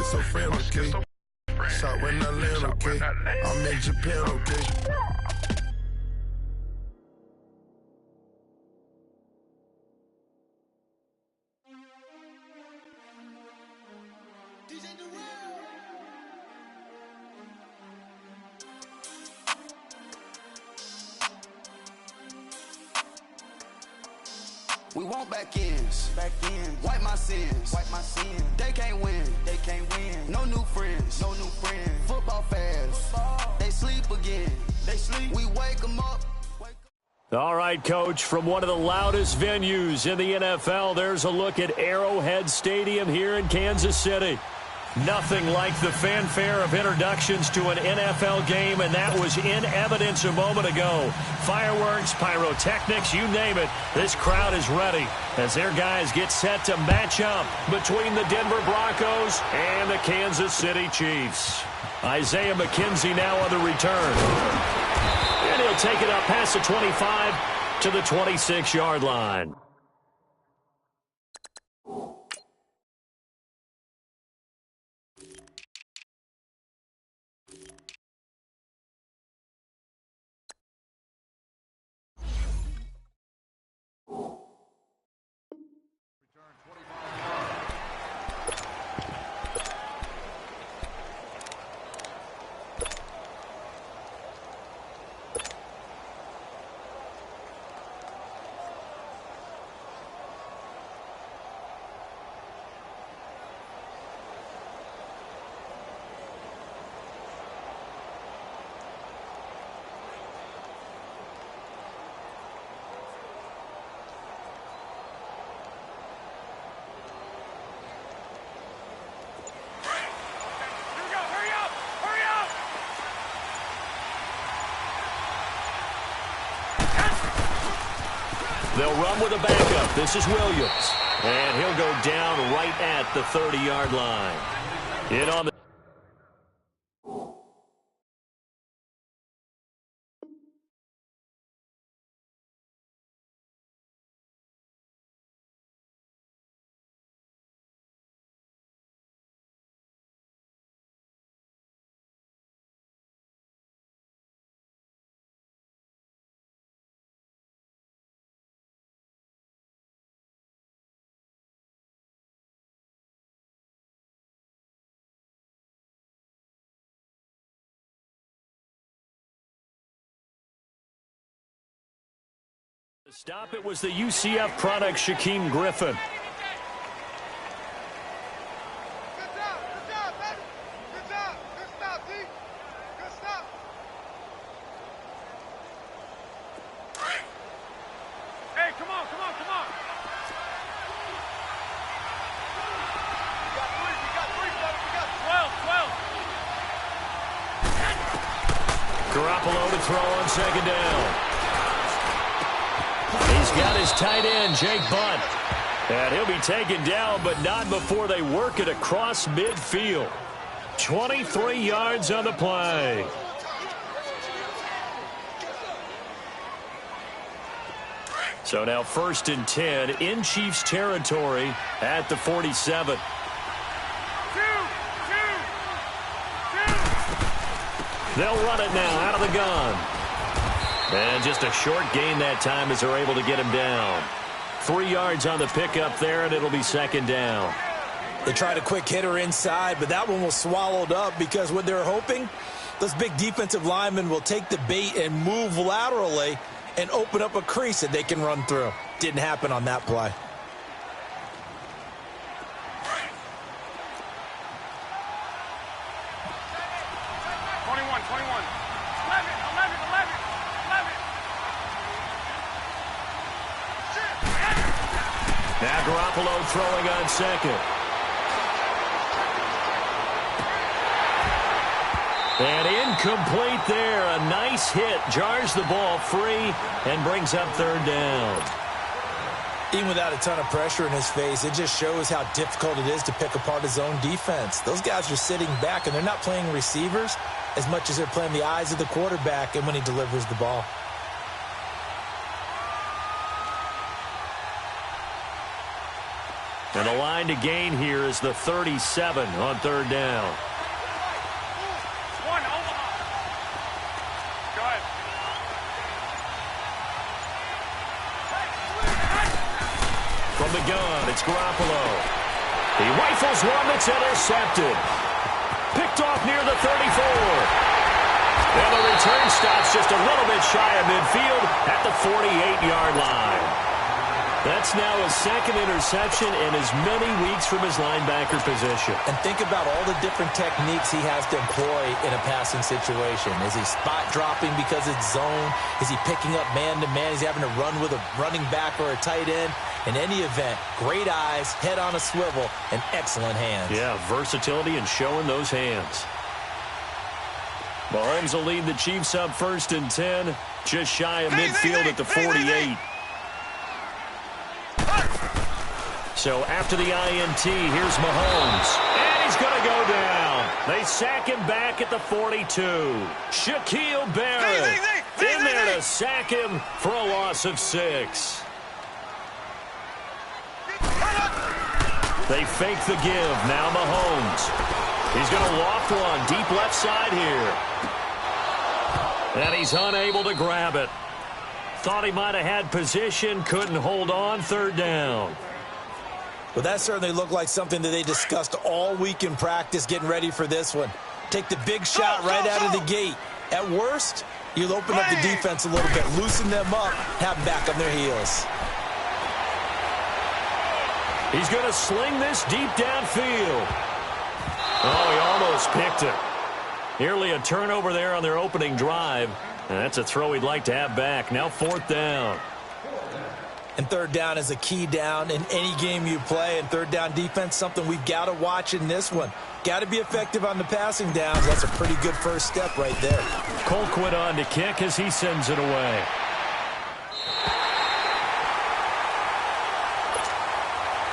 schizophrenic, okay? Shot when I land, okay? I'm in Japan, okay? We want back ends. Wipe my sins. They can't win. No new friends. Football fans. They sleep again. We wake them up. All right, Coach, from one of the loudest venues in the NFL, there's a look at Arrowhead Stadium here in Kansas City. Nothing like the fanfare of introductions to an NFL game, and that was in evidence a moment ago. Fireworks, pyrotechnics, you name it. This crowd is ready as their guys get set to match up between the Denver Broncos and the Kansas City Chiefs. Isaiah McKenzie now on the return. And he'll take it up past the 25 to the 26-yard line. They'll run with a backup. This is Williams. And he'll go down right at the 30-yard line. In on the stop, it was the UCF product, Shaquem Griffin. Garoppolo to throw on second down. He's got his tight end, Jake Butt. And he'll be taken down, but not before they work it across midfield. 23 yards on the play. So now 1st and 10 in Chiefs territory at the 47. They'll run it now out of the gun. And just a short gain that time as they're able to get him down. 3 yards on the pickup there, and it'll be second down. They tried a quick hitter inside, but that one was swallowed up because what they're hoping, those big defensive linemen will take the bait and move laterally and open up a crease that they can run through. Didn't happen on that play. Now Garoppolo throwing on second. And incomplete there. A nice hit. Jars the ball free and brings up third down. Even without a ton of pressure in his face, it just shows how difficult it is to pick apart his own defense. Those guys are sitting back, and they're not playing receivers as much as they're playing the eyes of the quarterback and when he delivers the ball. And the line to gain here is the 37 on third down. From the gun, it's Garoppolo. He rifles one that's intercepted. Picked off near the 34. And the return stops just a little bit shy of midfield at the 48-yard line. That's now his second interception in as many weeks from his linebacker position. And think about all the different techniques he has to employ in a passing situation. Is he spot dropping because it's zone? Is he picking up man-to-man? Is he having to run with a running back or a tight end? In any event, great eyes, head on a swivel, and excellent hands. Yeah, versatility and showing those hands. Mahomes will lead the Chiefs up 1st and 10, just shy of midfield at the 48. So after the INT, here's Mahomes. And he's going to go down. They sack him back at the 42. Shaquille Barrett in there to sack him for a loss of 6. They fake the give. Now Mahomes. He's going to loft one deep left side here. And he's unable to grab it. Thought he might have had position, couldn't hold on, 3rd down. Well, that certainly looked like something that they discussed all week in practice getting ready for this one. Take the big shot right out of the gate. At worst, you'll open up the defense a little bit, loosen them up, have them back on their heels. He's going to sling this deep downfield. Oh, he almost picked it. Nearly a turnover there on their opening drive. And that's a throw he'd like to have back. Now 4th down. And 3rd down is a key down in any game you play. And 3rd down defense, something we've got to watch in this one. Got to be effective on the passing downs. That's a pretty good first step right there. Colquitt on to kick as he sends it away.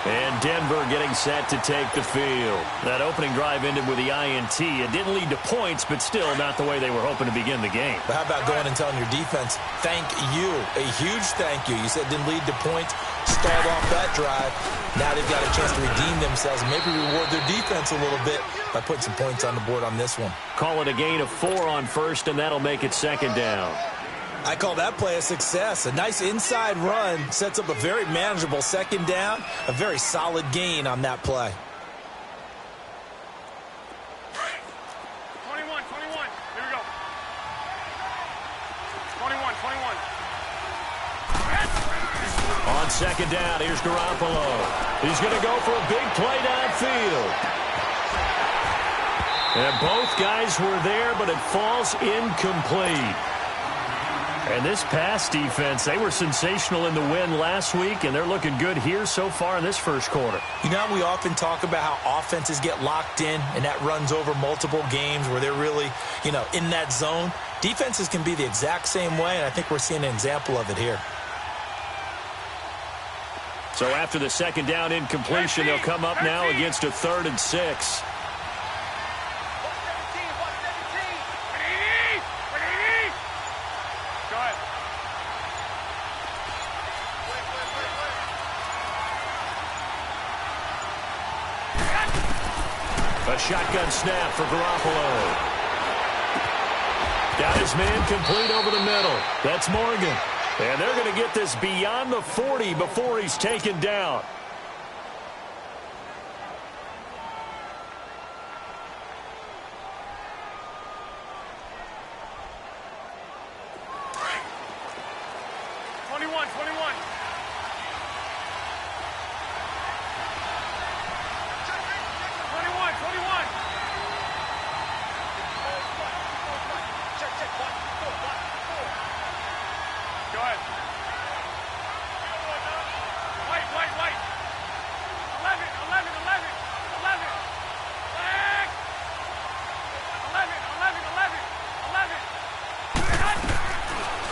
And Denver getting set to take the field. That opening drive ended with the INT. It didn't lead to points, but still not the way they were hoping to begin the game. But how about going and telling your defense, thank you, a huge thank you. You said it didn't lead to points, stalled off that drive. Now they've got a chance to redeem themselves and maybe reward their defense a little bit by putting some points on the board on this one. Call it a gain of 4 on 1st, and that'll make it 2nd down. I call that play a success. A nice inside run sets up a very manageable 2nd down. A very solid gain on that play. 21. Here we go. 21. On 2nd down, here's Garoppolo. He's going to go for a big play downfield. And both guys were there, but it falls incomplete. And this pass defense, they were sensational in the win last week, and they're looking good here so far in this first quarter. You know, we often talk about how offenses get locked in, and that runs over multiple games where they're really, in that zone. Defenses can be the exact same way, and I think we're seeing an example of it here. So after the 2nd down incompletion, they'll come up now against a 3rd and 6. A shotgun snap for Garoppolo. Got his man complete over the middle. That's Morgan. And they're going to get this beyond the 40 before he's taken down.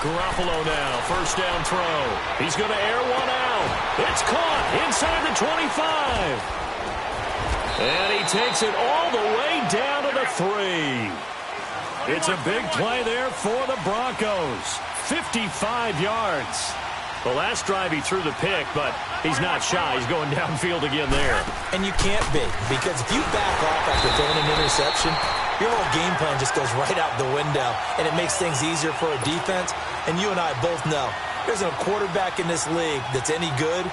Garoppolo now, 1st down throw. He's going to air one out. It's caught inside the 25. And he takes it all the way down to the 3. It's a big play there for the Broncos. 55 yards. The last drive he threw the pick, but he's not shy. He's going downfield again there. And you can't be, because if you back off after throwing an interception, your whole game plan just goes right out the window, and it makes things easier for a defense. And you and I both know there's a quarterback in this league that's any good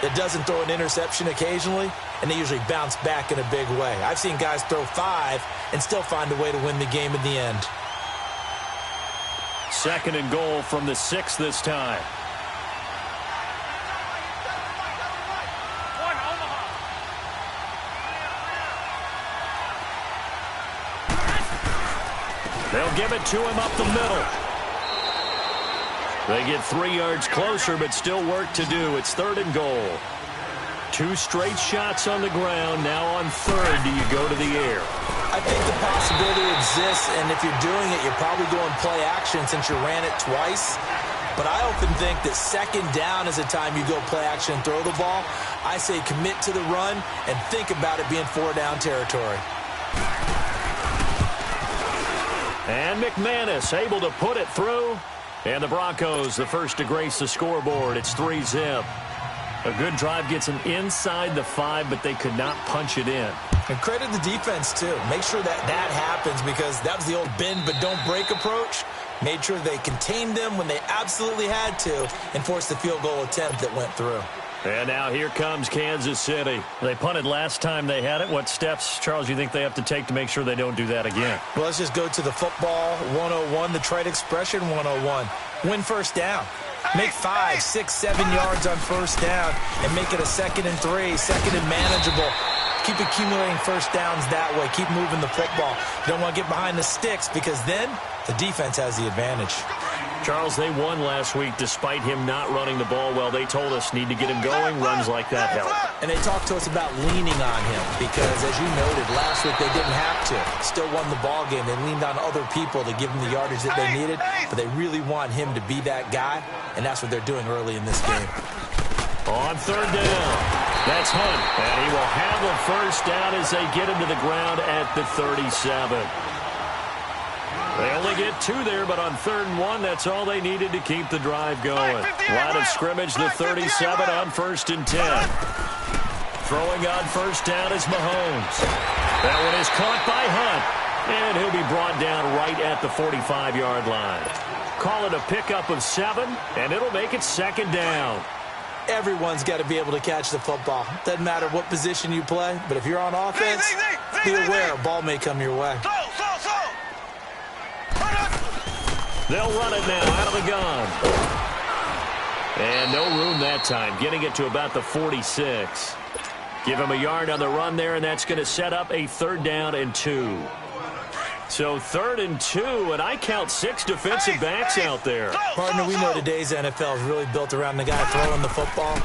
that doesn't throw an interception occasionally, and they usually bounce back in a big way. I've seen guys throw 5 and still find a way to win the game in the end. 2nd and goal from the 6 this time. They'll give it to him up the middle. They get 3 yards closer, but still work to do. It's 3rd and goal. 2 straight shots on the ground. Now on 3rd, do you go to the air? I think the possibility exists, and if you're doing it, you're probably going play action since you ran it twice. But I often think that 2nd down is the time you go play action and throw the ball. I say commit to the run and think about it being 4-down territory. And McManus able to put it through. And the Broncos, the first to grace the scoreboard. It's 3-zip. A good drive gets them inside the 5, but they could not punch it in. And credit the defense, too. Make sure that happens, because that was the old bend but don't break approach. Made sure they contained them when they absolutely had to and forced the field goal attempt that went through. And now here comes Kansas City. They punted last time they had it. What steps, Charles, you think they have to take to make sure they don't do that again? Well, let's just go to the football 101, the trite expression 101. Win first down. Make 5, 6, 7 yards on first down and make it a 2nd and 3, 2nd and manageable. Keep accumulating first downs that way. Keep moving the football. You don't want to get behind the sticks, because then the defense has the advantage. Charles, they won last week despite him not running the ball well. They told us need to get him going. Runs like that help. And they talked to us about leaning on him because, as you noted, last week they didn't have to. Still won the ball game. They leaned on other people to give them the yardage that they needed, but they really want him to be that guy, and that's what they're doing early in this game. On 3rd down, that's Hunt, and he will have a first down as they get him to the ground at the 37. They only get 2 there, but on 3rd and 1, that's all they needed to keep the drive going. Line of scrimmage, the 37 on 1st and 10. Throwing on first down is Mahomes. That one is caught by Hunt, and he'll be brought down right at the 45-yard line. Call it a pickup of 7, and it'll make it 2nd down. Everyone's got to be able to catch the football. Doesn't matter what position you play, but if you're on offense, be aware a ball may come your way. They'll run it now out of the gun. And no room that time, getting it to about the 46. Give him a yard on the run there, and that's going to set up a 3rd down and 2. So 3rd and 2, and I count 6 defensive backs out there. Partner, we know today's NFL is really built around the guy throwing the football.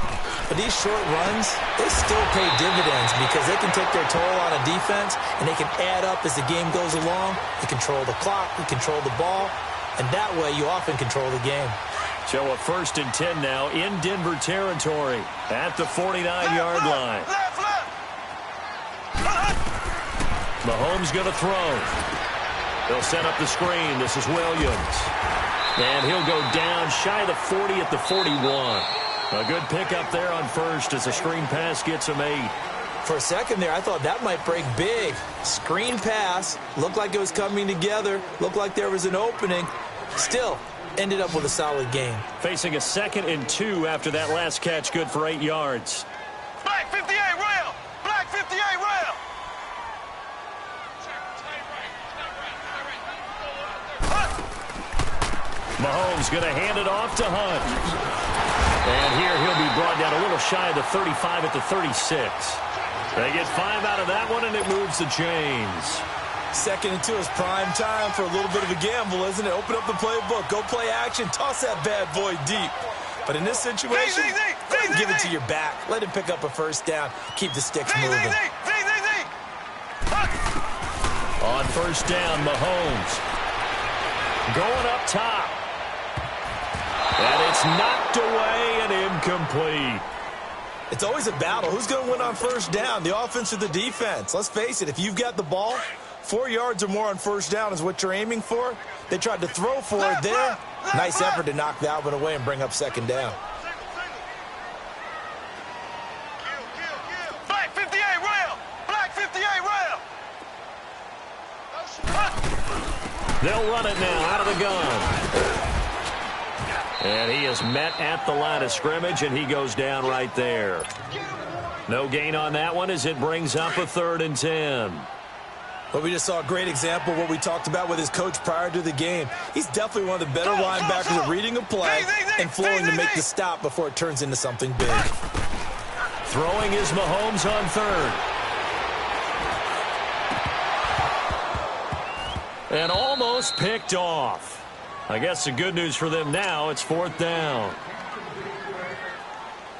But these short runs, they still pay dividends because they can take their toll on a defense, and they can add up as the game goes along. They control the clock, they control the ball, and that way you often control the game. So a 1st and 10 now in Denver territory at the 49-yard line. Mahomes going to throw. They'll set up the screen. This is Williams. And he'll go down shy of the 40 at the 41. A good pickup there on 1st as a screen pass gets him 8. For a second there, I thought that might break big. Screen pass. Looked like it was coming together. Looked like there was an opening. Still, ended up with a solid game. Facing a 2nd and 2 after that last catch, good for 8 yards. Black 58 rail! Black 58 rail! Mahomes going to hand it off to Hunt. And here he'll be brought down a little shy of the 35 at the 36. They get 5 out of that one, and it moves the chains. 2nd and 2 is prime time for a little bit of a gamble, isn't it? Open up the playbook, go play action, toss that bad boy deep. But in this situation, go ahead and give it to your back. Let him pick up a first down. Keep the sticks moving. On 1st down, Mahomes going up top. And it's knocked away and incomplete. It's always a battle. Who's going to win on 1st down, the offense or the defense? Let's face it, if you've got the ball, 4 yards or more on 1st down is what you're aiming for. They tried to throw for it there. Nice effort to knock that one away and bring up 2nd down. They'll run it now out of the gun. And he is met at the line of scrimmage, and he goes down right there. No gain on that one as it brings up a 3rd and 10. Well, we just saw a great example of what we talked about with his coach prior to the game. He's definitely one of the better linebackers at reading a play and flowing to make the stop before it turns into something big. Throwing is Mahomes on 3rd. And almost picked off. I guess the good news for them now, it's 4th down.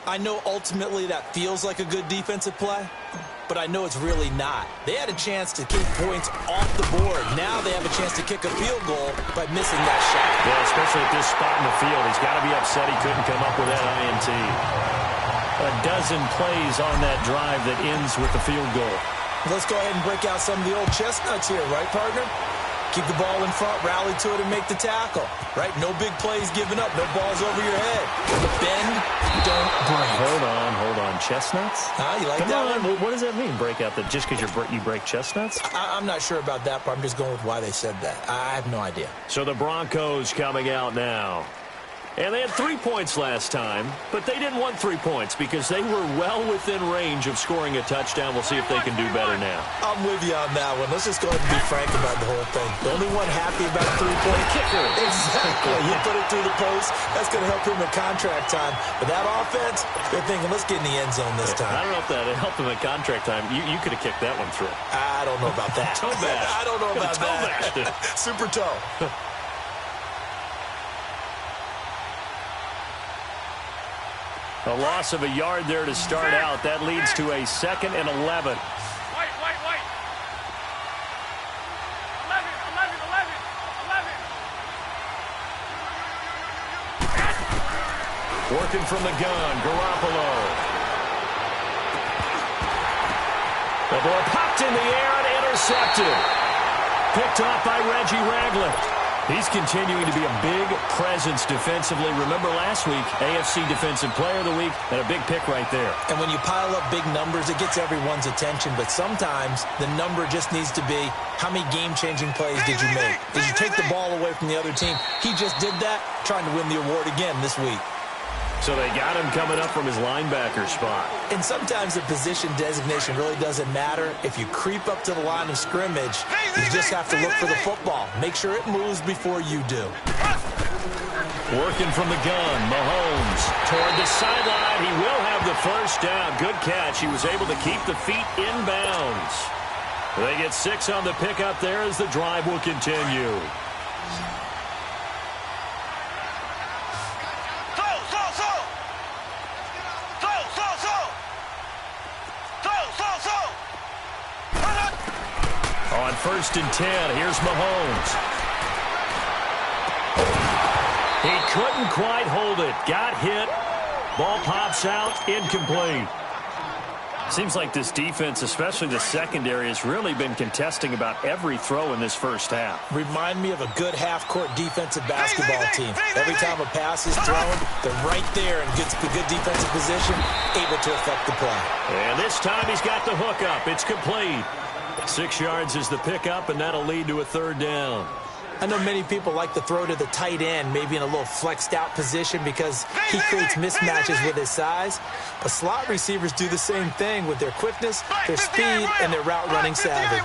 I know ultimately that feels like a good defensive play, but I know it's really not. They had a chance to keep points off the board. Now they have a chance to kick a field goal by missing that shot. Yeah, especially at this spot in the field. He's got to be upset he couldn't come up with that INT. A dozen plays on that drive that ends with the field goal. Let's go ahead and break out some of the old chestnuts here, right, partner? Keep the ball in front, rally to it, and make the tackle. Right? No big plays given up. No balls over your head. Bend, don't break. Hold on. Chestnuts? You like Come that on. one? What does that mean, break out? That just because you break chestnuts? I'm not sure about that, but I'm just going with why they said that. I have no idea. So the Broncos coming out now. And they had 3 points last time, but they didn't want 3 points because they were well within range of scoring a touchdown. We'll see if they can do better now. I'm with you on that one. Let's just go ahead and be frank about the whole thing. The only one happy about a 3-point kicker. Exactly. He put it through the post. That's going to help him at contract time. But that offense, they're thinking, let's get in the end zone this time. I don't know if that helped him at contract time. You could have kicked that one through. I don't know about that. Toe bash. I don't know about that. Super toe. A loss of a yard there to start out. That leads to a 2nd and 11. Wait. 11. Working from the gun, Garoppolo. The ball popped in the air and intercepted. Picked off by Reggie Ragland. He's continuing to be a big presence defensively. Remember last week, AFC Defensive Player of the Week, and a big pick right there. And when you pile up big numbers, it gets everyone's attention. But sometimes the number just needs to be, how many game-changing plays did you make? Did you take the ball away from the other team? He just did that, trying to win the award again this week. So they got him coming up from his linebacker spot. And sometimes the position designation really doesn't matter. If you creep up to the line of scrimmage, you just have to look for the football. Make sure it moves before you do. Working from the gun, Mahomes toward the sideline. He will have the 1st down. Good catch. He was able to keep the feet inbounds. They get 6 on the pickup there as the drive will continue. On 1st and 10, here's Mahomes. He couldn't quite hold it. Got hit. Ball pops out. Incomplete. Seems like this defense, especially the secondary, has really been contesting about every throw in this first half. Remind me of a good half-court defensive basketball team. Every time a pass is thrown, they're right there in good defensive position, able to affect the play. And this time he's got the hook up. It's complete. 6 yards is the pickup, and that'll lead to a 3rd down. I know many people like to throw to the tight end, maybe in a little flexed out position because he creates mismatches with his size. But slot receivers do the same thing with their quickness, their speed, and their route running savvy.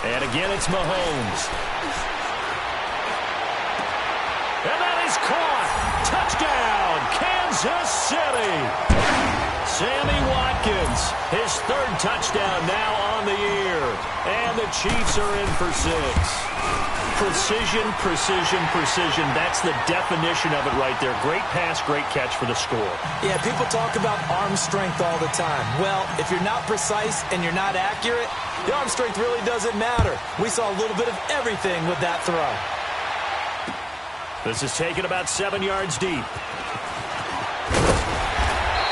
And again, it's Mahomes. And that is caught. Touchdown, Kansas City. Sammy Watkins, his 3rd touchdown now on the year. And the Chiefs are in for 6. Precision, precision, precision. That's the definition of it right there. Great pass, great catch for the score. Yeah, people talk about arm strength all the time. Well, if you're not precise and you're not accurate, the arm strength really doesn't matter. We saw a little bit of everything with that throw. This is taken about 7 yards deep.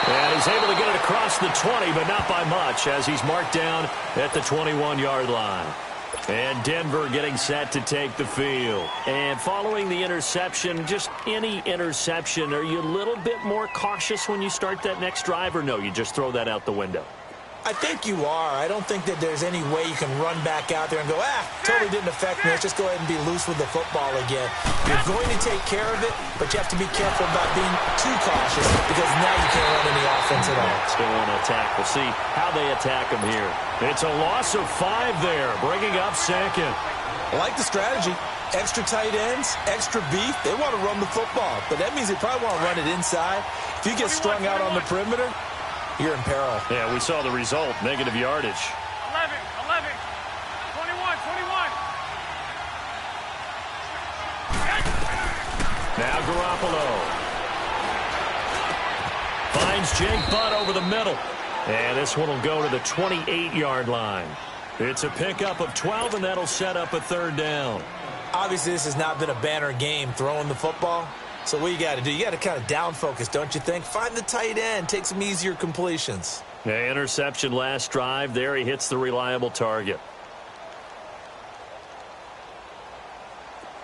And he's able to get it across the 20, but not by much, as he's marked down at the 21-yard line. And Denver getting set to take the field. And following the interception, just any interception, are you a little bit more cautious when you start that next drive, or no, you just throw that out the window? I think you are. I don't think that there's any way you can run back out there and go, totally didn't affect me. Let's just go ahead and be loose with the football again. You're going to take care of it, but you have to be careful about being too cautious because now you can't run any offense at all. Still on attack. We'll see how they attack him here. It's a loss of 5 there, bringing up second. I like the strategy. Extra tight ends, extra beef. They want to run the football, but that means they probably want to run it inside. If you get strung out on the perimeter, you're in peril. Yeah, we saw the result, negative yardage. 11, 21, 21. Now Garoppolo finds Jake Butt over the middle. And this one will go to the 28-yard line. It's a pickup of 12, and that'll set up a 3rd down. Obviously, this has not been a banner game throwing the football. So what you got to do, you got to kind of down focus, don't you think? Find the tight end, take some easier completions. Yeah, interception last drive. There he hits the reliable target.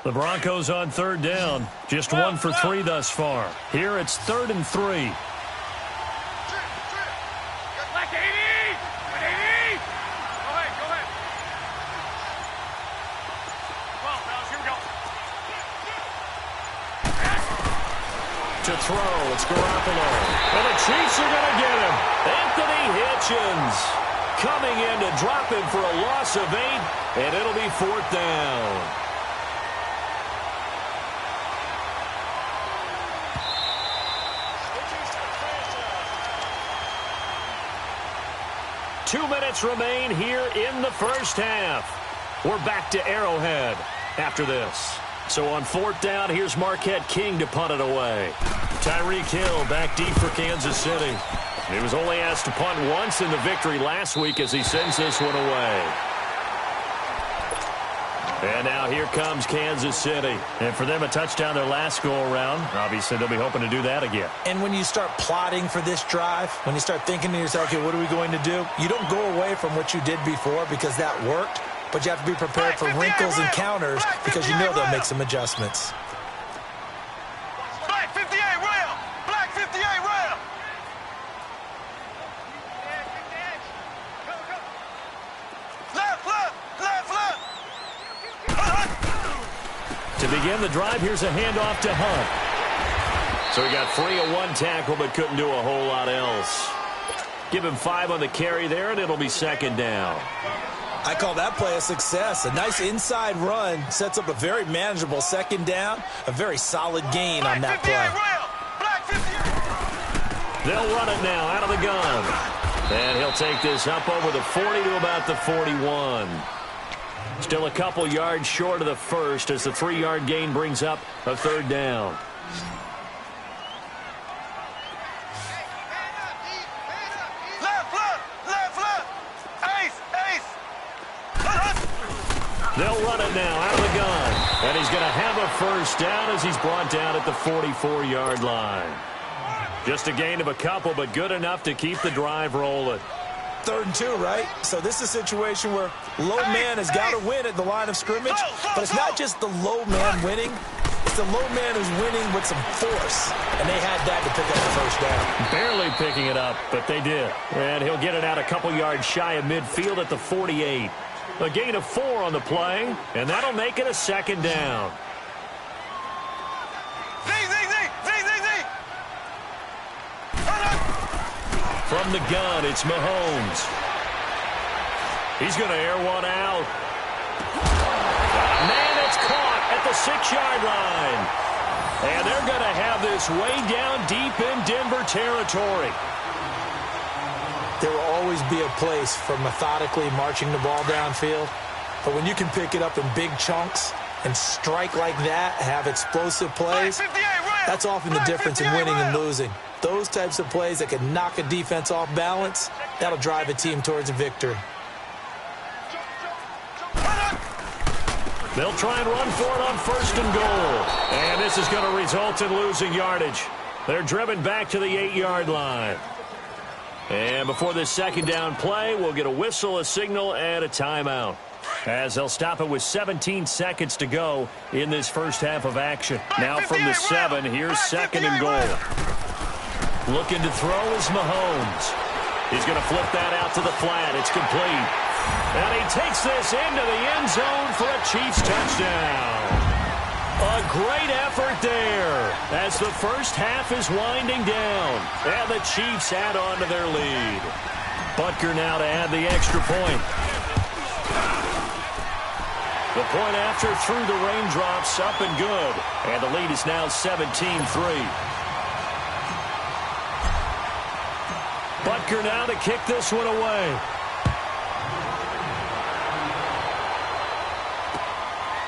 The Broncos on 3rd down. Just 1 for 3 thus far. Here it's 3rd and 3. To throw, it's Garoppolo. And the Chiefs are going to get him. Anthony Hitchens coming in to drop him for a loss of 8, and it'll be 4th down. Two minutes remain here in the first half. We're back to Arrowhead after this. So on 4th down, here's Marquette King to punt it away. Tyreek Hill back deep for Kansas City. He was only asked to punt once in the victory last week as he sends this one away. And now here comes Kansas City. And for them, a touchdown their last go-around. Obviously, they'll be hoping to do that again. And when you start plotting for this drive, when you start thinking to yourself, okay, what are we going to do? You don't go away from what you did before because that worked. But you have to be prepared for wrinkles and counters because you know they'll make some adjustments. Black 58 rail! Black 58 rail! Left! To begin the drive, here's a handoff to Hunt. So he got free of 1 tackle but couldn't do a whole lot else. Give him 5 on the carry there, and it'll be 2nd down. I call that play a success. A nice inside run sets up a very manageable 2nd down. A very solid gain on that play. They'll run it now out of the gun. And he'll take this up over the 40 to about the 41. Still a couple yards short of the first as the 3-yard gain brings up a 3rd down. They'll run it now out of the gun. And he's going to have a 1st down as he's brought down at the 44-yard line. Just a gain of a couple, but good enough to keep the drive rolling. 3rd and 2, right? So this is a situation where low man has got to win at the line of scrimmage. But it's not just the low man winning. It's the low man who's winning with some force. And they had that to pick up the 1st down. Barely picking it up, but they did. And he'll get it out a couple yards shy of midfield at the 48. A gain of 4 on the play, and that'll make it a 2nd down. From the gun, it's Mahomes. He's going to air one out. Man, it's caught at the 6-yard line. And they're going to have this way down deep in Denver territory. There will always be a place for methodically marching the ball downfield. But when you can pick it up in big chunks and strike like that, have explosive plays, that's often the difference in winning and losing. Those types of plays that can knock a defense off balance, that'll drive a team towards a victory. They'll try and run for it on 1st and goal. And this is going to result in losing yardage. They're driven back to the 8-yard line. And before this 2nd down play, we'll get a whistle, a signal, and a timeout. As they'll stop it with 17 seconds to go in this first half of action. Now from the 7, here's 2nd and goal. Looking to throw is Mahomes. He's going to flip that out to the flat. It's complete. And he takes this into the end zone for a Chiefs touchdown. A great effort there as the first half is winding down. And the Chiefs add on to their lead. Butker now to add the extra point. The point after through the raindrops, up and good. And the lead is now 17-3. Butker now to kick this one away.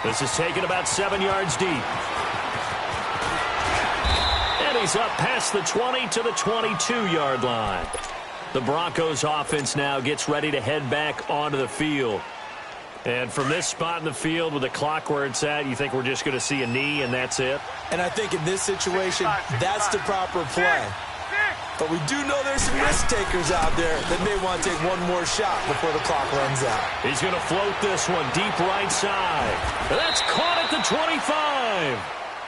This is taken about 7 yards deep. And he's up past the 20 to the 22-yard line. The Broncos offense now gets ready to head back onto the field. And from this spot in the field with the clock where it's at, you think we're just going to see a knee and that's it? And I think in this situation, that's the proper play. But we do know there's some risk takers out there that may want to take one more shot before the clock runs out. He's going to float this one deep right side. And that's caught at the 25.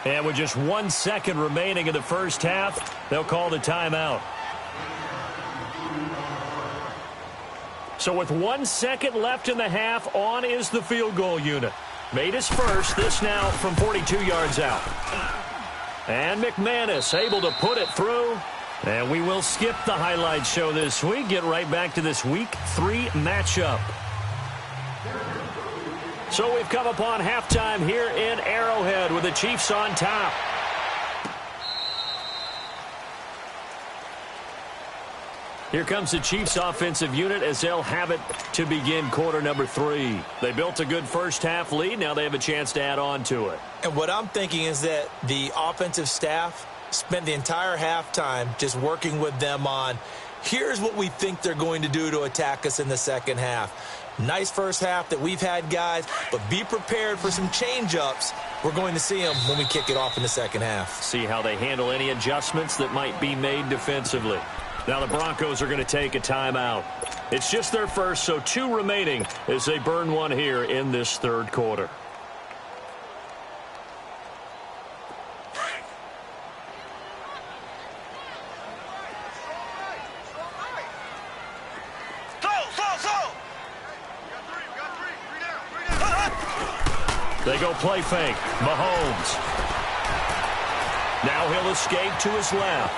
And with just 1 second remaining in the first half, they'll call the timeout. So with 1 second left in the half, on is the field goal unit. Made his first, this now from 42 yards out. And McManus able to put it through. And we will skip the highlight show this week. Get right back to this Week 3 matchup. So we've come upon halftime here in Arrowhead with the Chiefs on top. Here comes the Chiefs offensive unit as they'll have it to begin quarter number 3. They built a good first half lead. Now they have a chance to add on to it. And what I'm thinking is that the offensive staff spent the entire halftime just working with them on, here's what we think they're going to do to attack us in the second half. Nice first half that we've had, guys, but be prepared for some change-ups. We're going to see them when we kick it off in the second half. See how they handle any adjustments that might be made defensively. Now the Broncos are going to take a timeout. It's just their first, so 2 remaining as they burn one here in this third quarter. They go play fake. Mahomes. Now he'll escape to his left.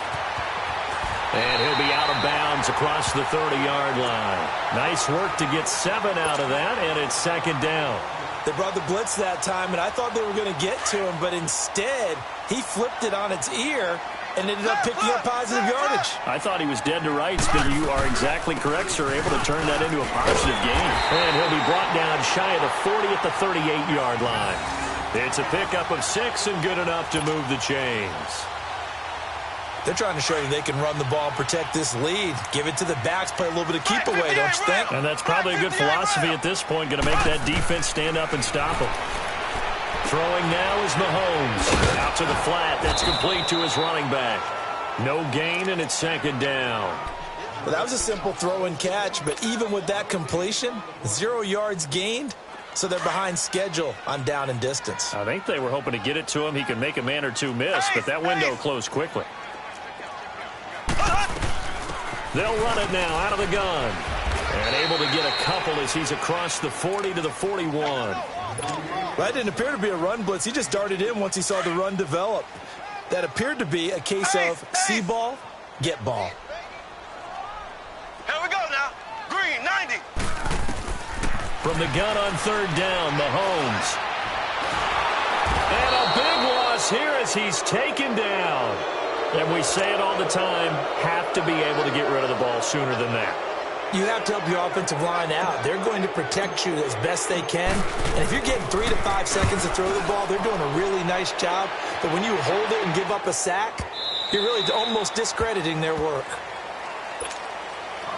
And he'll be out of bounds across the 30-yard line. Nice work to get 7 out of that, and it's second down. They brought the blitz that time, and I thought they were going to get to him, but instead he flipped it on its ear and ended up picking up positive yardage. I thought he was dead to rights, but you are exactly correct, sir. Able to turn that into a positive gain. And he'll be brought down shy of the 40 at the 38-yard line. It's a pickup of 6 and good enough to move the chains. They're trying to show you they can run the ball, protect this lead, give it to the backs, play a little bit of keep away, don't you think? And that's probably a good philosophy at this point, going to make that defense stand up and stop them. Throwing now is Mahomes. Out to the flat. That's complete to his running back. No gain, and it's second down. Well, that was a simple throw and catch, but even with that completion, 0 yards gained, so they're behind schedule on down and distance. I think they were hoping to get it to him. He could make a man or two miss, but that window closed quickly. They'll run it now out of the gun. And able to get a couple as he's across the 40 to the 41. That didn't appear to be a run blitz. He just darted in once he saw the run develop. That appeared to be a case of see ball, get ball. Here we go now. Green, 90. From the gun on third down, Mahomes. And a big loss here as he's taken down. And we say it all the time, have to be able to get rid of the ball sooner than that. You have to help your offensive line out. They're going to protect you as best they can. And if you're getting 3 to 5 seconds to throw the ball, they're doing a really nice job. But when you hold it and give up a sack, you're really almost discrediting their work.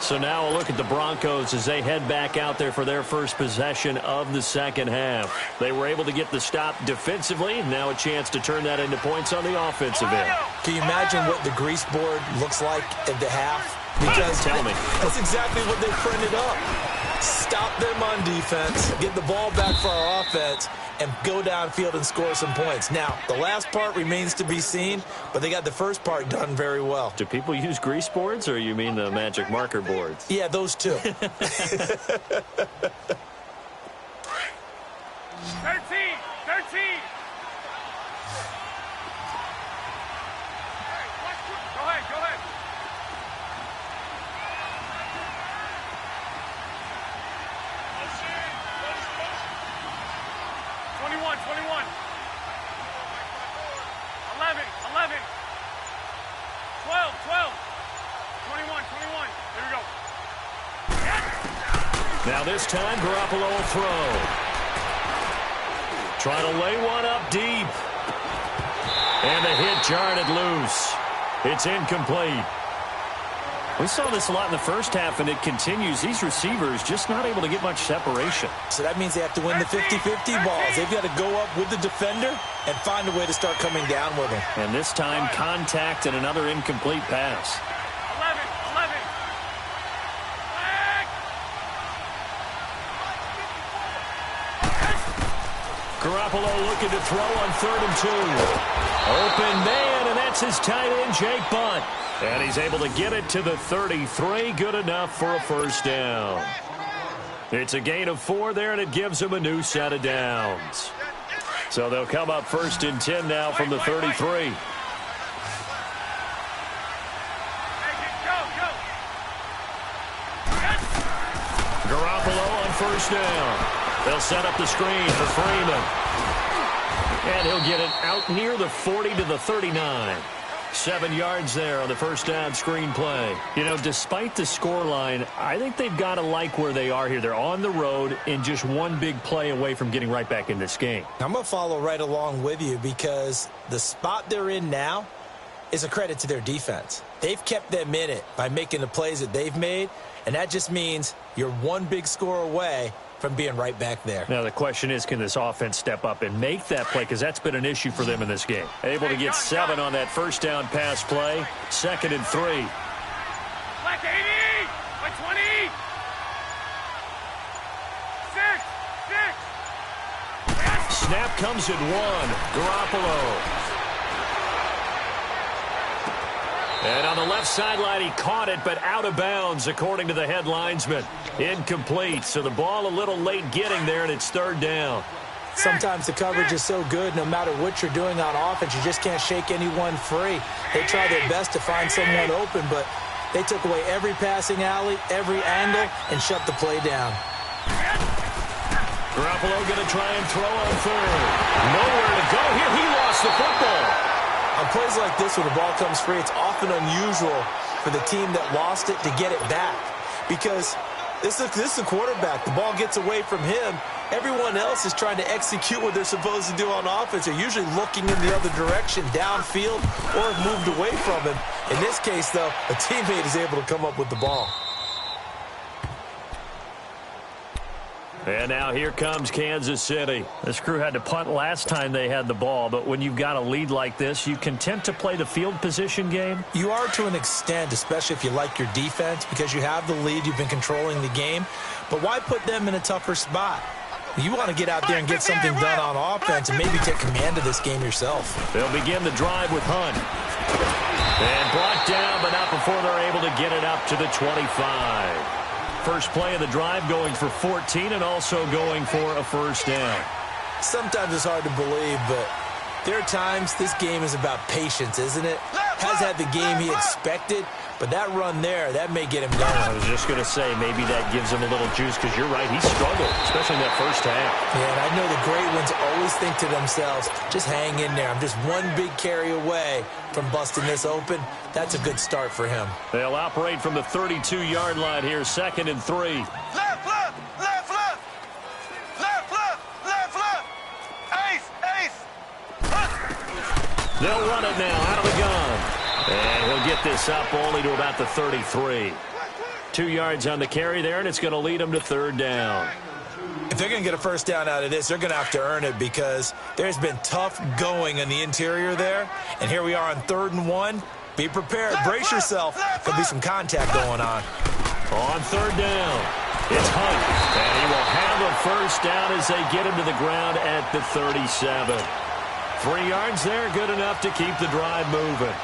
So now a look at the Broncos as they head back out there for their first possession of the second half. They were able to get the stop defensively. Now a chance to turn that into points on the offensive end. Can you imagine what the grease board looks like at the half? Because tell me. That's exactly what they printed up. Stop them on defense, get the ball back for our offense, and go downfield and score some points. Now, the last part remains to be seen, but they got the first part done very well. Do people use grease boards, or you mean the magic marker boards? Yeah, those two. 13, 13. Go ahead. 21. 11. 12. 21. There we go. Now this time, Garoppolo will throw. Trying to lay one up deep. And the hit jarred it loose. It's incomplete. We saw this a lot in the first half, and it continues. These receivers just not able to get much separation. So that means they have to win the 50-50 balls. They've got to go up with the defender and find a way to start coming down with him. And this time, contact and another incomplete pass. 11. Garoppolo looking to throw on 3rd and 2. Open man, and that's his tight end, Jake Bunt. And he's able to get it to the 33. Good enough for a first down. It's a gain of 4 there, and it gives him a new set of downs. So they'll come up 1st and 10 now from the 33. Garoppolo on 1st down. They'll set up the screen for Freeman. And he'll get it out near the 40 to the 39. 7 yards there on the first down screen play. You know, despite the scoreline, I think they've got to like where they are here. They're on the road and just one big play away from getting right back in this game. I'm going to follow right along with you because the spot they're in now is a credit to their defense. They've kept them in it by making the plays that they've made, and that just means you're one big score away from being right back there. Now the question is, can this offense step up and make that play? Because that's been an issue for them in this game. Able to get 7 on that first down pass play. 2nd and 3. Black 80 by 20. 6. Snap comes at 1. Garoppolo. And on the left sideline, he caught it, but out of bounds, according to the head linesman. Incomplete, so the ball a little late getting there, and it's 3rd down. Sometimes the coverage is so good, no matter what you're doing on offense, you just can't shake anyone free. They try their best to find someone open, but they took away every passing alley, every angle, and shut the play down. Garoppolo going to try and throw on 3rd. Nowhere to go here. He lost the football. On plays like this, when the ball comes free, it's often unusual for the team that lost it to get it back. Because this is a quarterback. The ball gets away from him. Everyone else is trying to execute what they're supposed to do on offense. They're usually looking in the other direction, downfield, or have moved away from him. In this case, though, a teammate is able to come up with the ball. And now here comes Kansas City. This crew had to punt last time they had the ball, but when you've got a lead like this, you content to play the field position game? You are to an extent, especially if you like your defense, because you have the lead, you've been controlling the game. But why put them in a tougher spot? You want to get out there and get something done on offense and maybe take command of this game yourself. They'll begin the drive with Hunt. And brought down, but not before they're able to get it up to the 25. First play of the drive going for 14 and also going for a first down. Sometimes it's hard to believe, but there are times this game is about patience, isn't it? Has had the game he expected, but that run there, that may get him going. I was just going to say, maybe that gives him a little juice because you're right, he struggled, especially in that first half. Yeah, and I know the great ones always think to themselves, just hang in there. I'm just one big carry away from busting this open. That's a good start for him. They'll operate from the 32-yard line here, 2nd and 3. Left. Ace. They'll run it now out of the gun. And he'll get this up only to about the 33. 2 yards on the carry there, and it's going to lead them to 3rd down. If they're going to get a first down out of this, they're going to have to earn it because there's been tough going in the interior there. And here we are on 3rd and 1. Be prepared. Brace yourself. There'll be some contact going on. On 3rd down, it's Hunt. And he first down as they get him to the ground at the 37. 3 yards there, good enough to keep the drive moving.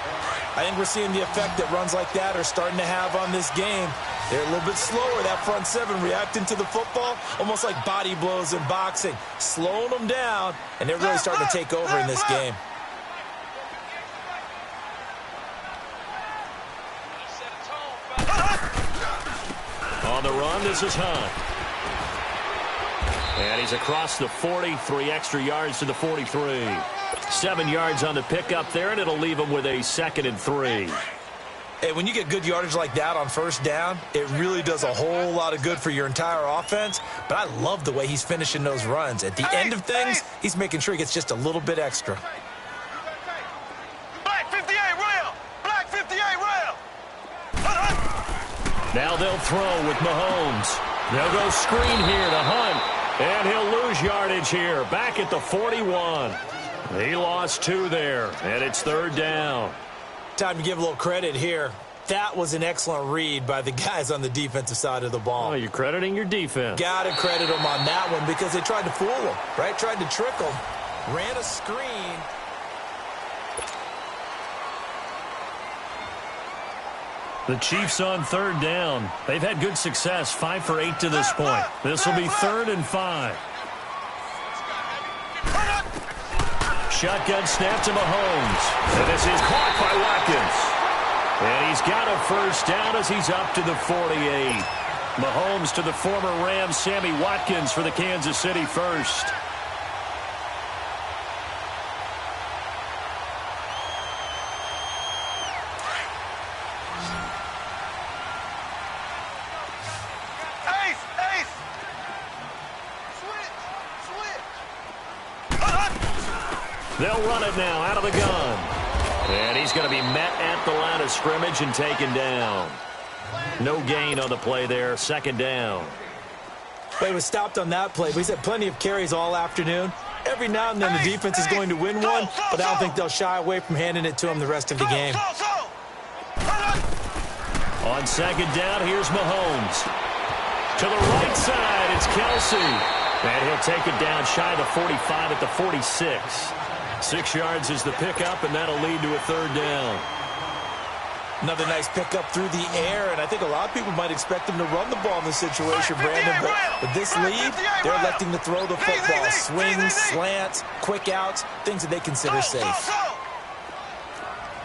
I think we're seeing the effect that runs like that are starting to have on this game. They're a little bit slower, that front seven, reacting to the football, almost like body blows in boxing, slowing them down, and they're really starting to take over in this game. On the run, this is Hunt. And he's across the 40, 3 extra yards to the 43. 7 yards on the pickup there, and it'll leave him with a 2nd and 3. Hey, when you get good yardage like that on first down, it really does a whole lot of good for your entire offense. But I love the way he's finishing those runs. At the end of things, he's making sure he gets just a little bit extra. Black 58 rail! Black 58 rail! Now they'll throw with Mahomes. They'll go screen here to Hunt. And he'll lose yardage here, back at the 41. He lost 2 there, and it's 3rd down. Time to give a little credit here. That was an excellent read by the guys on the defensive side of the ball. Oh, you're crediting your defense. Got to credit them on that one because they tried to fool him, right? Tried to trick him. Ran a screen. The Chiefs on 3rd down. They've had good success, 5 for 8 to this point. This will be 3rd and 5. Shotgun snap to Mahomes. And this is caught by Watkins. And he's got a first down as he's up to the 48. Mahomes to the former Rams, Sammy Watkins for the Kansas City first. They'll run it now out of the gun. And he's going to be met at the line of scrimmage and taken down. No gain on the play there, 2nd down. But he was stopped on that play. But he's had plenty of carries all afternoon. Every now and then the defense is going to win one, but I don't think they'll shy away from handing it to him the rest of the game. On 2nd down, here's Mahomes. To the right side, it's Kelsey. And he'll take it down shy of the 45 at the 46. 6 yards is the pickup, and that'll lead to a 3rd down. Another nice pickup through the air, and I think a lot of people might expect him to run the ball in this situation, Brandon. But with this lead, they're electing to throw the football. Swings, slants, quick outs, things that they consider safe.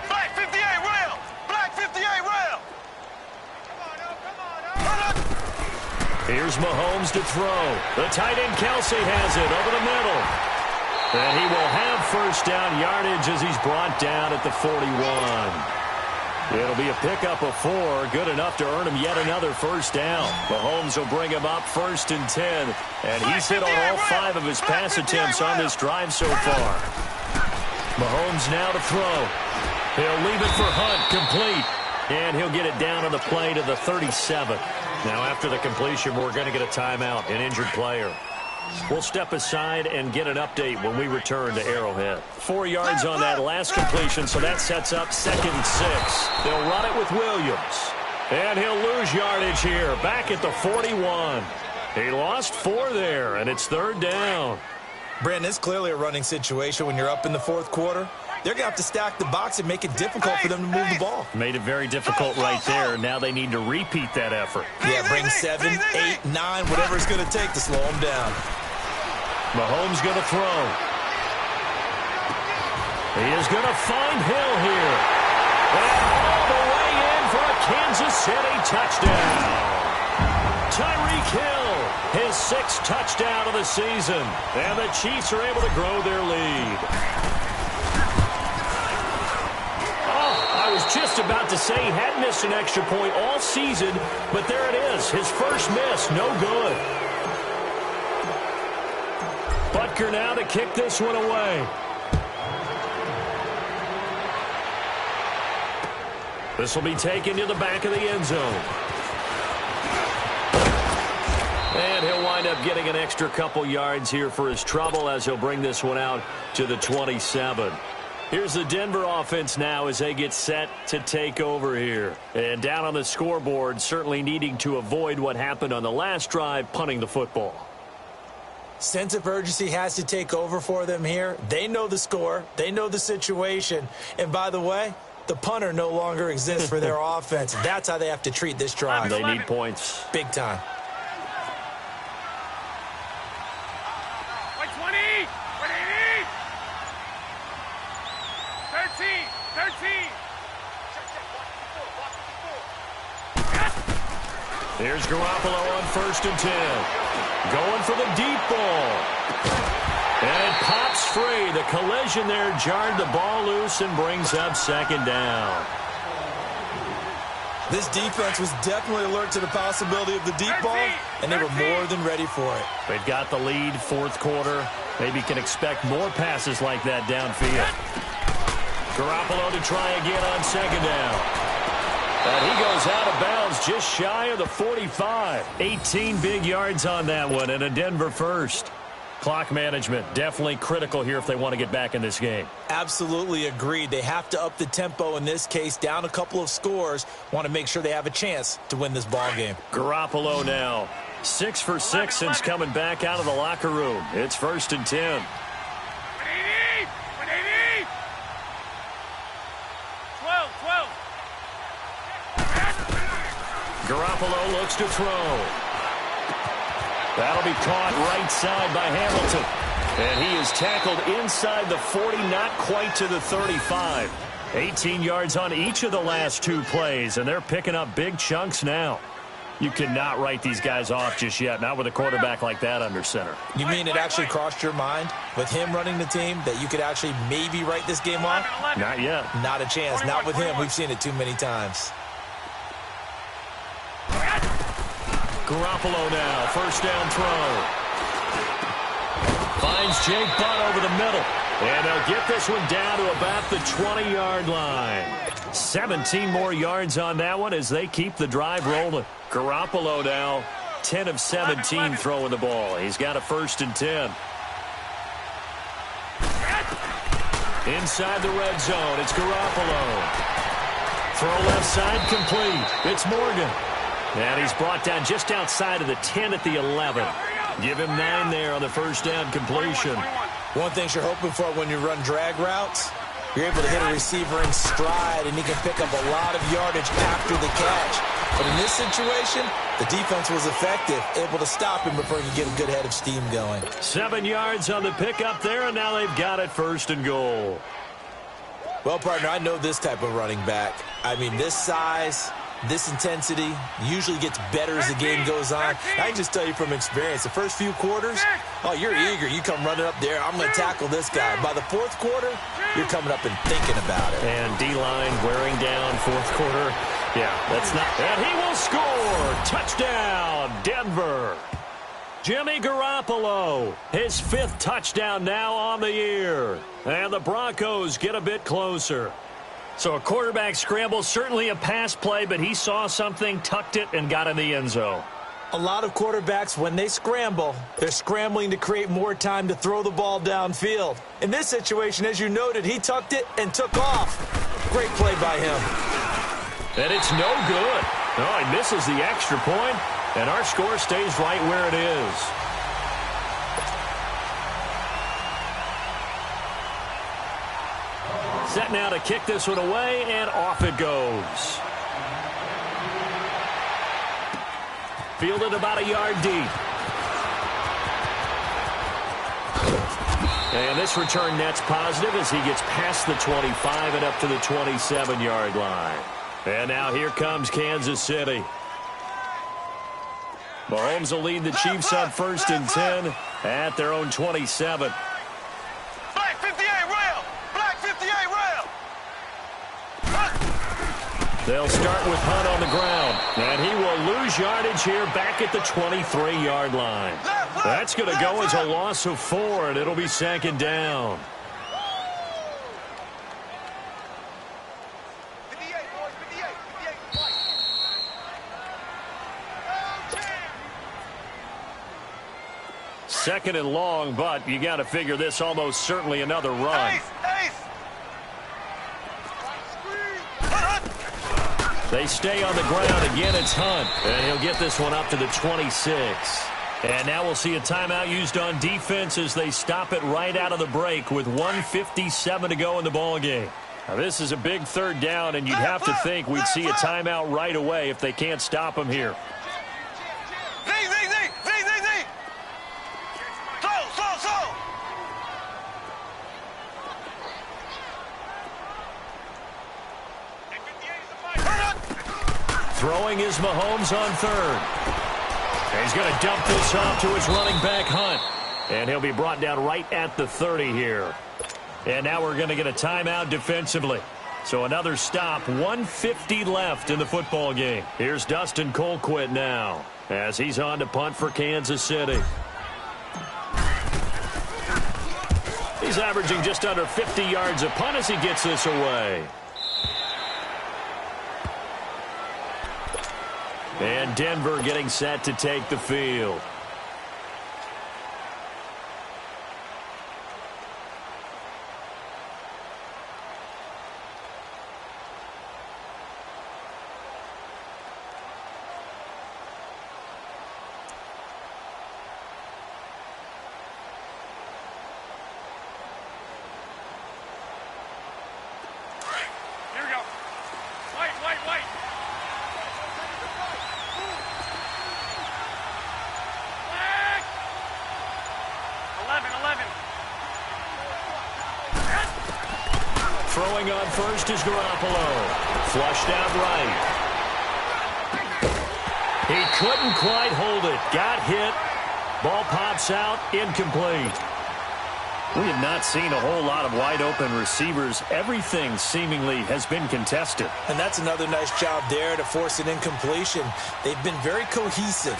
Black 58 rail! Black 58 rail! Here's Mahomes to throw. The tight end Kelsey has it over the middle. And he will have first down yardage as he's brought down at the 41. It'll be a pickup of 4, good enough to earn him yet another first down. Mahomes will bring him up 1st and 10. And he's hit on all 5 of his pass attempts on this drive so far. Mahomes now to throw. He'll leave it for Hunt, complete. And he'll get it down on the play to the 37. Now after the completion, we're going to get a timeout, an injured player. We'll step aside and get an update when we return to Arrowhead. 4 yards on that last completion, so that sets up 2nd and 6. They'll run it with Williams. And he'll lose yardage here, back at the 41. He lost 4 there, and it's 3rd down. Brandon, it's clearly a running situation when you're up in the 4th quarter. They're going to have to stack the box and make it difficult for them to move the ball. Made it very difficult right there. Now they need to repeat that effort. Yeah, bring 7, 8, 9, whatever it's going to take to slow them down. Mahomes going to throw. He is going to find Hill here. And all the way in for a Kansas City touchdown. Tyreek Hill, his 6th touchdown of the season. And the Chiefs are able to grow their lead. I was just about to say he hadn't missed an extra point all season, but there it is. His first miss, no good. Butker now to kick this one away. This will be taken to the back of the end zone. And he'll wind up getting an extra couple yards here for his trouble as he'll bring this one out to the 27. Here's the Denver offense now as they get set to take over here. And down on the scoreboard, certainly needing to avoid what happened on the last drive, punting the football. Sense of urgency has to take over for them here. They know the score. They know the situation. And by the way, the punter no longer exists for their offense. That's how they have to treat this drive. They need points. Big time. 20, 13. Here's Garoppolo on 1st and 10. Going for the deep ball. And it pops free. The collision there jarred the ball loose and brings up 2nd down. This defense was definitely alert to the possibility of the deep ball, and they were more than ready for it. They've got the lead, 4th quarter. Maybe can expect more passes like that downfield. Garoppolo to try again on 2nd down. And he goes out of bounds just shy of the 45. 18 big yards on that one, and a Denver first. Clock management definitely critical here if they want to get back in this game. Absolutely agreed. They have to up the tempo in this case, down a couple of scores. Want to make sure they have a chance to win this ball game. Garoppolo now 6 for 6 since coming back out of the locker room. It's 1st and 10. Garoppolo looks to throw. That'll be caught right side by Hamilton. And he is tackled inside the 40, not quite to the 35. 18 yards on each of the last 2 plays, and they're picking up big chunks now. You cannot write these guys off just yet, not with a quarterback like that under center. You mean it actually crossed your mind with him running the team that you could actually maybe write this game off? Not yet. Not a chance. Not with him. We've seen it too many times. Garoppolo now, 1st down throw. Finds Jake Butt over the middle. And they'll get this one down to about the 20-yard line. 17 more yards on that one as they keep the drive rolling. Garoppolo now, 10 of 17 throwing the ball. He's got a 1st and 10. Inside the red zone, it's Garoppolo. Throw left side complete. It's Morgan. And he's brought down just outside of the 10 at the 11. Give him 9 there on the 1st down completion. One thing you're hoping for when you run drag routes, you're able to hit a receiver in stride, and he can pick up a lot of yardage after the catch. But in this situation, the defense was effective, able to stop him before he could get a good head of steam going. 7 yards on the pickup there, and now they've got it 1st and goal. Well, partner, I know this type of running back. I mean, this size, this intensity usually gets better as the game goes on. I can just tell you from experience, the first few quarters, oh, you're eager. You come running up there, I'm going to tackle this guy. By the 4th quarter, you're coming up and thinking about it. And D-line wearing down 4th quarter. Yeah, that's not. And he will score. Touchdown, Denver. Jimmy Garoppolo, his 5th touchdown now on the year. And the Broncos get a bit closer. So a quarterback scramble, certainly a pass play, but he saw something, tucked it, and got in the end zone. A lot of quarterbacks, when they scramble, they're scrambling to create more time to throw the ball downfield. In this situation, as you noted, he tucked it and took off. Great play by him. And it's no good. No, he misses the extra point, and our score stays right where it is. Set now to kick this one away, and off it goes. Fielded about a yard deep. And this return net's positive as he gets past the 25 and up to the 27-yard line. And now here comes Kansas City. Mahomes will lead the Chiefs on 1st and 10 at their own 27. Black 58 rail! Black 58 rail! They'll start with Hunt on the ground, and he will lose yardage here back at the 23-yard line. That's going to go as a loss of 4, and it'll be 2nd down. 58, boys, 58, 2nd and long, but you got to figure this almost certainly another run. They stay on the ground. Again, it's Hunt, and he'll get this one up to the 26. And now we'll see a timeout used on defense as they stop it right out of the break with 1:57 to go in the ballgame. Now, this is a big third down, and you'd have to think we'd see a timeout right away if they can't stop him here. Z. Slow. Throwing is Mahomes on third. And he's going to dump this off to his running back, Hunt. And he'll be brought down right at the 30 here. And now we're going to get a timeout defensively. So another stop, 1:50 left in the football game. Here's Dustin Colquitt now as he's on to punt for Kansas City. He's averaging just under 50 yards a punt as he gets this away. And Denver getting set to take the field. Here we go. Wait. 11. Throwing on first is Garoppolo. Flushed out right. He couldn't quite hold it. Got hit. Ball pops out. Incomplete. We have not seen a whole lot of wide-open receivers. Everything seemingly has been contested. And that's another nice job there to force an incompletion. They've been very cohesive,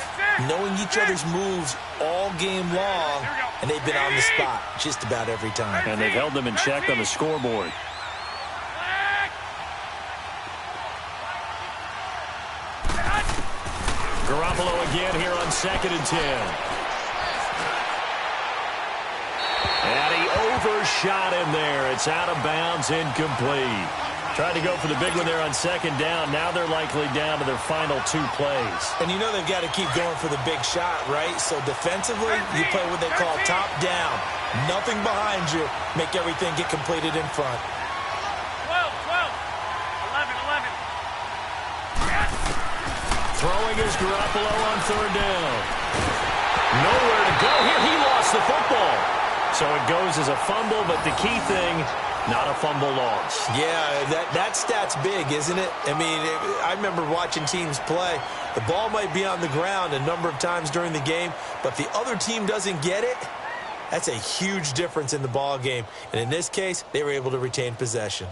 knowing each other's moves all game long, and they've been on the spot just about every time. And they've held them in check on the scoreboard. Garoppolo again here on 2nd and 10. And he overshot him there. It's out of bounds, incomplete. Tried to go for the big one there on 2nd down. Now they're likely down to their final 2 plays. And you know they've got to keep going for the big shot, right? So defensively, you play what they call top down. Nothing behind you. Make everything get completed in front. 12. 11. Throwing is Garoppolo on 3rd down. Nowhere to go here. He lost the football. So it goes as a fumble, but the key thing, not a fumble loss. Yeah, that stat's big, isn't it? I mean, I remember watching teams play. The ball might be on the ground a number of times during the game, but if the other team doesn't get it, that's a huge difference in the ball game. And in this case, they were able to retain possession.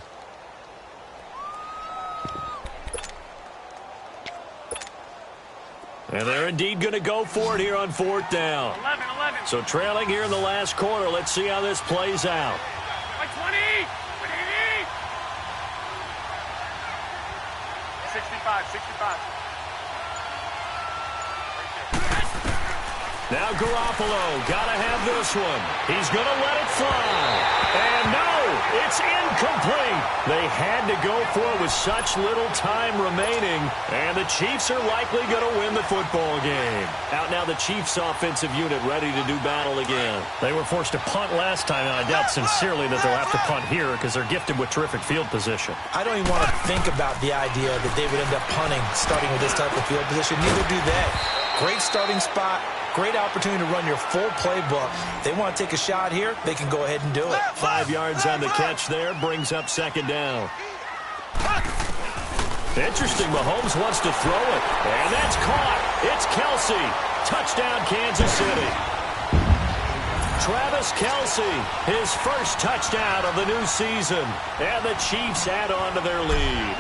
And they're indeed going to go for it here on 4th down. 11. So trailing here in the last quarter. Let's see how this plays out. Like 20. 65. Now Garoppolo, gotta have this one. He's gonna let it fly. And no, it's incomplete. They had to go for it with such little time remaining. And the Chiefs are likely gonna win the football game. Out now the Chiefs offensive unit ready to do battle again. They were forced to punt last time, and I doubt sincerely that they'll have to punt here because they're gifted with terrific field position. I don't even want to think about the idea that they would end up punting starting with this type of field position. Neither do they. Great starting spot. Great opportunity to run your full playbook. If they want to take a shot here, they can go ahead and do it. 5 yards on the catch there, brings up 2nd down. Interesting, Mahomes wants to throw it, and that's caught. It's Kelsey. Touchdown, Kansas City. Travis Kelsey, his first touchdown of the new season, and the Chiefs add on to their lead.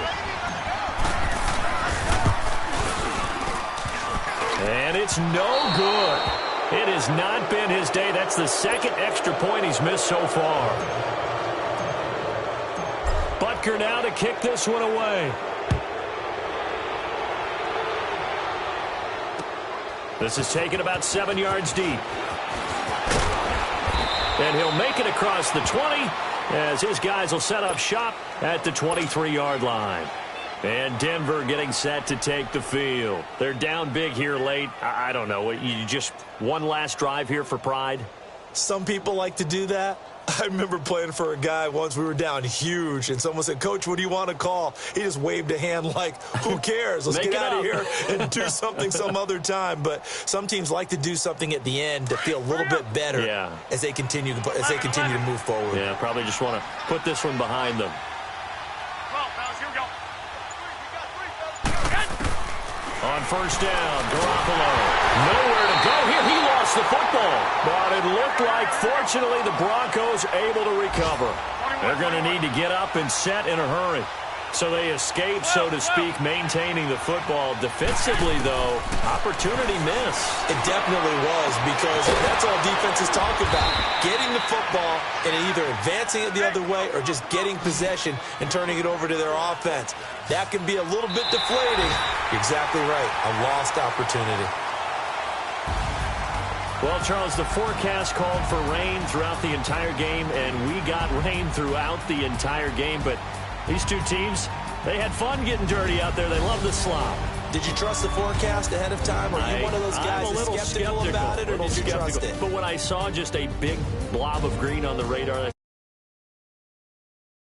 And it's no good. It has not been his day. That's the 2nd extra point he's missed so far. Butker now to kick this one away. This is taken about 7 yards deep. And he'll make it across the 20 as his guys will set up shop at the 23-yard line. And Denver getting set to take the field. They're down big here late. I don't know. You just one last drive here for pride? Some people like to do that. I remember playing for a guy once. We were down huge, and someone said, "Coach, what do you want to call?" He just waved a hand like, who cares? Let's get out of here and do something some other time. But some teams like to do something at the end to feel a little bit better as they continue to move forward. Yeah, probably just want to put this one behind them. On first down, Garoppolo. Nowhere to go here. He lost the football. But it looked like, fortunately, the Broncos able to recover. They're going to need to get up and set in a hurry. So they escape, so to speak, maintaining the football. Defensively, though, opportunity miss. It definitely was, because that's all defenses talk about. Getting the football and either advancing it the other way or just getting possession and turning it over to their offense. That can be a little bit deflating. You're exactly right. A lost opportunity. Well, Charles, the forecast called for rain throughout the entire game, and we got rain throughout the entire game, but these two teams, they had fun getting dirty out there. They love the slop. Did you trust the forecast ahead of time? Are you one of those guys that's skeptical about it, or did you trust it? But when I saw just a big blob of green on the radar,